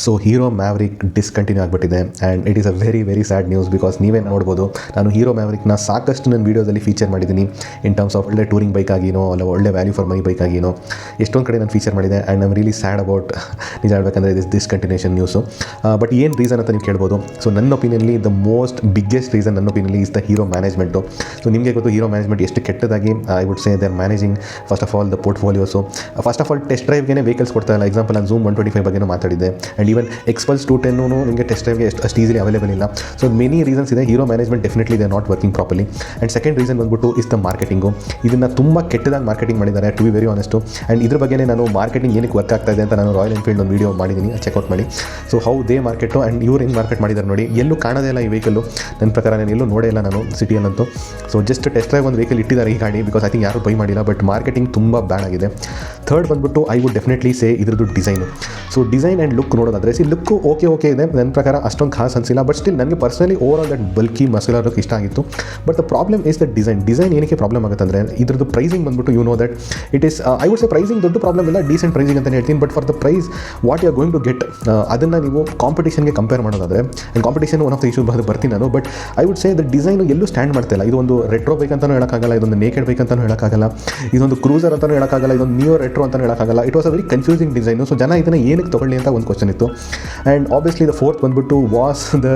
So Hero Maverick discontinue ಆಗಿಬಿಟ್ಟಿದೆ and it is a very very sad news because ನೀವೇ ನೋಡ್ಬೋದು ನಾನು hero ಮ್ಯಾವ್ರಿಕ್ನ ಸಾಕಷ್ಟು ನನ್ನ ವೀಡಿಯೋದಲ್ಲಿ ಫೀಚರ್ ಮಾಡಿದ್ದೀನಿ ಇನ್ ಟರ್ಮ್ಸ್ ಆಫ್ ಒಳ್ಳೆ ಟೂರಿಂಗ್ ಬೈಕ್ ಆಗಿನೋ ಅಲ್ಲ ಒಳ್ಳೆ ವ್ಯಾಲ್ಯೂ ಫಾರ್ ಮನಿ ಬೈಕ್ ಆಗಿನೋ ಎಷ್ಟೊಂದು ಕಡೆ ನಾನು ಫೀಚರ್ ಮಾಡಿದೆ and I'm really sad about ನಿಜ ಹೇಳ್ಬೇಕಂದ್ರೆ ದಿಸ್ ಡಿಸ್ಕಂಟಿನ್ಯೂಷನ್ ನ್ಯೂಸು ಬಟ್ ಏನು ರೀಸನ್ ಅಂತ ನೀವು ಕೇಳ್ಬೋದು. ಸೊ ನನ್ನ ಒಪಿನಿಯನ್ಲಿ ದ ಮೋಸ್ಟ್ ಬಿಗ್ಗೆಸ್ಟ್ ರೀಸನ್ ನನ್ನ ಒಪಿನಿಯನ್ಲಿ is the Hero management. So ನಿಮಗೆ ಗೊತ್ತು ಹೀರೋ ಮ್ಯಾನೇಜ್ಮೆಂಟ್ ಎಷ್ಟು ಕೆಟ್ಟದಾಗಿ I would say they are managing first of all the ಪೋರ್ಟ್ಫೋಲಿಯೋಸು. First of all test ಡ್ರೈವ್ಗೆ ವೆಹಿಕಲ್ಸ್ ಕೊಡ್ತಾ ಇಲ್ಲ. ಎಕ್ಸಾಂಪಲ್ ನಾನು ಝೂಮ್ 125 ಬಗ್ಗೆನೂ ಮಾತಾಡಿದ್ದೆ ಆ್ಯಂಡ್ ಈವನ್ ಎಕ್ಸ್ಪಲ್ಸ್ 210 ನಿಮಗೆ ಟೆಸ್ಟ್ ಡ್ರೈವ್ಗೆ ಅಷ್ಟು ಈಸಿಲಿ ಅವೈಲೇಬಲ್ ಇಲ್ಲ. ಸೊ ಮೆನಿ ರೀಸನ್ಸ್ ಇದೆ. Hero management definitely they not working properly. And second reason ಬಂದ್ಬಿಟ್ಟು ಇಸ್ ದ ಮಾರ್ಕೆಟಿಂಗು. ಇದನ್ನು ತುಂಬ ಕೆಟ್ಟದಾಗಿ ಮಾರ್ಕೆಟಿಂಗ್ ಮಾಡಿದ್ದಾರೆ to be very honest. And ಇದ್ರ ಬಗ್ಗೆ ನಾನು ಮಾರ್ಕೆಟಿಂಗ್ ಏನಕ್ಕೆ ವರ್ಕ್ ಆಗ್ತಾ ಇದೆ ಅಂತ ನಾನು ರಾಯಲ್ ಎನ್ಫೀಲ್ಡ್ ಒಂದು ವೀಡಿಯೋ ಮಾಡಿದ್ದೀನಿ, ಚೆಕ್ಔಟ್ ಮಾಡಿ. So how they market and ಇವ್ರು ಹೆಂಗೆ ಮಾರ್ಕೆಟ್ ಮಾಡಿದ್ದಾರೆ ನೋಡಿ. ಎಲ್ಲೂ ಕಾಣೋದೇ ಇಲ್ಲ ಈ ವೆಹಿಕಲ್ಲು. ನನ್ನ ಪ್ರಕಾರ ನಾನು ಎಲ್ಲೂ ನೋಡೇ ಇಲ್ಲ ನಾನು ಸಿಟಿಯಲ್ಲಂತೂ. ಸೊ ಜಸ್ಟ್ ಟೆಸ್ಟ್ ಡ್ರೈವ್ ಒಂದು ವೆಹಿಕಲ್ ಇಟ್ಟಿದ್ದಾರೆ ಈ ಗಾಡಿ, ಬಿಕಾಸ್ ಐ ಥಿಂಕ್ ಯಾರೂ ಬೈ ಮಾಡಿಲ್ಲ. ಬಟ್ ಮಾರ್ಕೆಟಿಂಗ್ ತುಂಬ ಬ್ಯಾಡ್ ಆಗಿದೆ. ಥರ್ಡ್ ಬಂದ್ಬಿಟ್ಟು ಐ ವುಡ್ ಡೆಫಿನೆಟ್ಲಿ ಸೇ ಇದ್ರದ್ದು design. So design and look ನೋಡೋದಾದರೆ ಲುಕ್ಕು ಓಕೆ ಇದೆ, ನನ್ನ ಪ್ರಕಾರ ಅಷ್ಟೊಂದು ಖಾಸ್ ಅನಿಸಿಲ್ಲ. ಬಟ್ ಸ್ಟಿಲ್ ನನಗೆ personally overall that bulky muscular look ಇಷ್ಟ ಆಗಿತ್ತು. But the problem is the design ಏನಕ್ಕೆ ಪ್ರಾಬ್ಲಮ್ ಆಗುತ್ತೆ ಅಂದರೆ ಇದ್ರದ್ದು ಪ್ರೈಸಿಂಗ್ ಬಂದ್ಬಿಟ್ಟು you know that it is I would say pricing ದೊಡ್ಡ ಪ್ರಾಬ್ಲಮ್ ಇಲ್ಲ, ಡೀಸೆಂಟ್ ಪ್ರೈಸಿಂಗ್ ಅಂತ ಹೇಳ್ತೀನಿ. But for the price what you are going to get ಅದನ್ನು ನೀವು ಕಾಂಪಿಟೇಷನ್ಗೆ ಕಂಪೇರ್ ಮಾಡೋದಾದರೆ, and competition one of the issue ಬರ್ತೀನಿ ನಾನು. But I would say the design ಎಲ್ಲೂ ಸ್ಟ್ಯಾಂಡ್ ಮಾಡ್ತಿಲ್ಲ. ಇದೊಂದು ರೆಟ್ರೋ ಬೈಕ್ ಅಂತಲೂ ಹೇಳೋಕ್ಕಾಗಲ್ಲ, ಇದೊಂದು ನೇಕೆಡ್ ಬೈಕ್ ಅಂತಲೂ ಹೇಳೋಕ್ಕಾಗಲ್ಲ, ಇದೊಂದು ಕ್ರೂಸರ್ ಅಂತಲೂ ಹೇಳೋಕ್ಕಾಗಲ್ಲ, ಇದೊಂದು ನಿಯೋ ರೆಟ್ರೋ ಅಂತಲೂ ಹೇಳೋಕ್ಕಾಗಲ್ಲ. It was a very confusing design. So ಜನ ಇದನ್ನು ಏನಕ್ಕೆ ತೊಗೊಳ್ಳಿ ಅಂತ ಒಂದು ಕ್ವಶನ್ ಇತ್ತು. ಆ್ಯಂಡ್ ಆಬ್ವಿಯಸ್ಲಿ ದ ಫೋರ್ತ್ ಬಂದ್ಬಿಟ್ಟು ವಾಸ್ ದ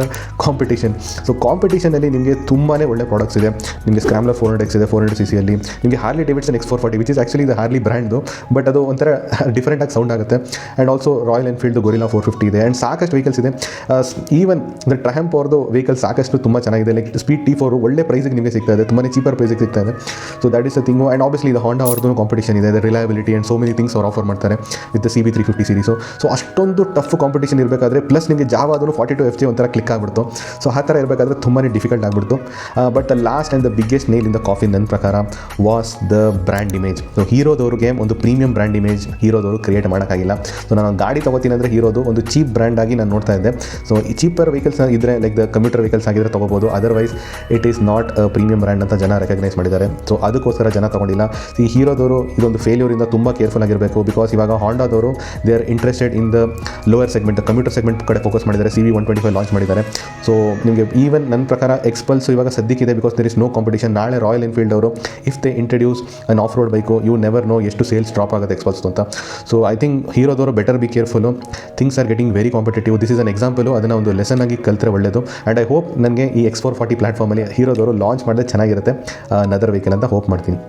ಕಾಂಪಿಟೇಷನ್. ಸೊ ಕಾಂಪಿಟೇಷನಲ್ಲಿ ನಿಮಗೆ ತುಂಬಾ ಒಳ್ಳೆ ಪ್ರಾಡಕ್ಟ್ಸ್ ಇದೆ. ನಿಮಗೆ ಸ್ಕ್ರಾಮ್ಲರ್ 400X ಇದೆ 400cc ಅಲ್ಲಿ. ನಿಮಗೆ Harley Davidson X440 which is actually the Harley ಬ್ರ್ಯಾಂಡ್ದು, ಬಟ್ ಅದು ಒಂಥರ ಡಿಫರೆಂಟಾಗಿ ಸೌಂಡ್ ಆಗುತ್ತೆ. And also Royal Enfield Gorilla 450 ಇದೆ. ಆ್ಯಂಡ್ ಸಾಕಷ್ಟು ವೆಹಿಕಲ್ಸ್ ಇದೆ. ಈವನ್ ದ ಟ್ರಹಂಪ್ ಅವ್ರದ್ದು ವೆಹಿಕಲ್ ಸಾಕಷ್ಟು ತುಂಬ ಚೆನ್ನಾಗಿದೆ. ಲೈಕ್ ಸ್ಪೀಡ್ T4 ಒಳ್ಳೆ ಪ್ರೈಸಿಗೆ ನಿಮಗೆ ಸಿಗ್ತಾ ಇದೆ, ತುಂಬಾ ಚೀಪರ್ ಪ್ರೈಸಿಗೆ ಸಿಗ್ತಾ ಇದೆ. So that is the thing. And obviously ಇದು ಹೋಂಡಾ ಅವ್ರದ್ದು ಕಾಂಪಿಟೇಷನ್ ಇದೆ, reliability and so many things ಅವ್ರು ಆಫರ್ ಮಾಡ್ತಾರೆ with the CB350 series. So ಅಷ್ಟೊಂದು ಟಫ್ ಕಾಂಪಿಟೇಷನ್ ಇರಬೇಕಾದ್ರೆ ಪ್ಲಸ್ ನಿಮಗೆ ಜಾವಾದೂ 42FJ ಒಂಥರ ಕ್ಲಿಕ್ ಆಗಿಬಿಡ್ತು. ಸೊ ಆ ಥರ ಇರಬೇಕಾದ್ರೆ ತುಂಬಾ ಡಿಫಿಕಲ್ಟ್ ಆಗಿಬಿಡ್ತು. But the last and the biggest nail in the coffee ನನ್ನ ಪ್ರಕಾರ was the brand image. So ಹೀರೋದವ್ರಿಗೆ ಒಂದು ಪ್ರೀಮಿಯಂ ಬ್ರ್ಯಾಂಡ್ ಇಮೇಜ್ ಹೀರೋದವರು ಕ್ರಿಯೇಟ್ ಮಾಡೋಕ್ಕಾಗಿಲ್ಲ. ಸೊ ನಾನು ಗಾಡಿ ತೊಗೋತೀನಿ ಅಂದರೆ ಹೀರೋದು ಒಂದು ಚೀಪ್ ಬ್ರ್ಯಾಂಡ್ ಆಗಿ ನಾನು ನೋಡ್ತಾ ಇದ್ದೆ. ಸೊ ಈ ಚೀಪರ್ ವೆಹಿಕಲ್ಸ್ ಇದ್ದರೆ ಲೈಕ್ ದ ಕಮ್ಯೂಟರ್ ವೆಹಿಕಲ್ಸ್ ಆಗಿದ್ರೆ ತೊಗೋಬೋದು, otherwise it is not a premium brand ಅಂತ ಜನ ರೆಕಗ್ನೈಸ್ ಮಾಡಿದ್ದಾರೆ. ಸೊ ಅದಕ್ಕೋಸ್ಕರ ಜನ ತೊಗೊಂಡಿಲ್ಲ. ಈ ಹೀರೋದವರು ಇದೊಂದು ಫೇಲ್ಯೂರಿಂದ ತುಂಬ ಕೇರ್ಫುಲ್ ಆಗಿರಬೇಕು. ಬಿಕಾಸ್ ಇವಾಗ ಹಾಂಡಾದವರು they are interested in the lower segment, commuter segment ಕಡೆ ಫೋಕಸ್ ಮಾಡಿದ್ದಾರೆ. CB125 ಲಾಂಚ್ ಮಾಡಿದ್ದಾರೆ. ಸೊ ನಿಮಗೆ ಈವನ್ ನನ್ನ ಪ್ರಕಾರ ಎಕ್ಸ್ಪಲ್ಸ್ ಇವಾಗ ಸದ್ಯಕ್ಕಿದೆ because there is no competition. ನಾಳೆ ರಾಯಲ್ ಎನ್ಫೀಲ್ಡ್ ಅವರು if they introduce an off road bike you never know ಎಷ್ಟು ಸೇಲ್ಸ್ ಡ್ರಾಪ್ ಆಗುತ್ತೆ ಎಕ್ಸ್ಪಲ್ಸ್ ಅಂತ. ಸೊ ಐ ಥಿಂಕ್ ಹೀರೋದವರು better be careful. Things are getting very competitive. This is an example. ಅದನ್ನು ಒಂದು lesson ಆಗಿ ಕಲಿತ್ರೆ ಒಳ್ಳೆಯದು. ಆ್ಯಂಡ್ ಐ ಹೋಪ್ ನನಗೆ ಈ X440 ಪ್ಲಾಟ್ಫಾರ್ಮಲ್ಲಿ ಹೀರೋದವರು ಲಾಂಚ್ ಮಾಡಿದ್ರೆ ಚೆನ್ನಾಗಿರುತ್ತೆ ನದರ್ ವೆಹಿಕಲ್ ಅಂತ ಹೋಪ್ ಮಾಡ್ತೀನಿ.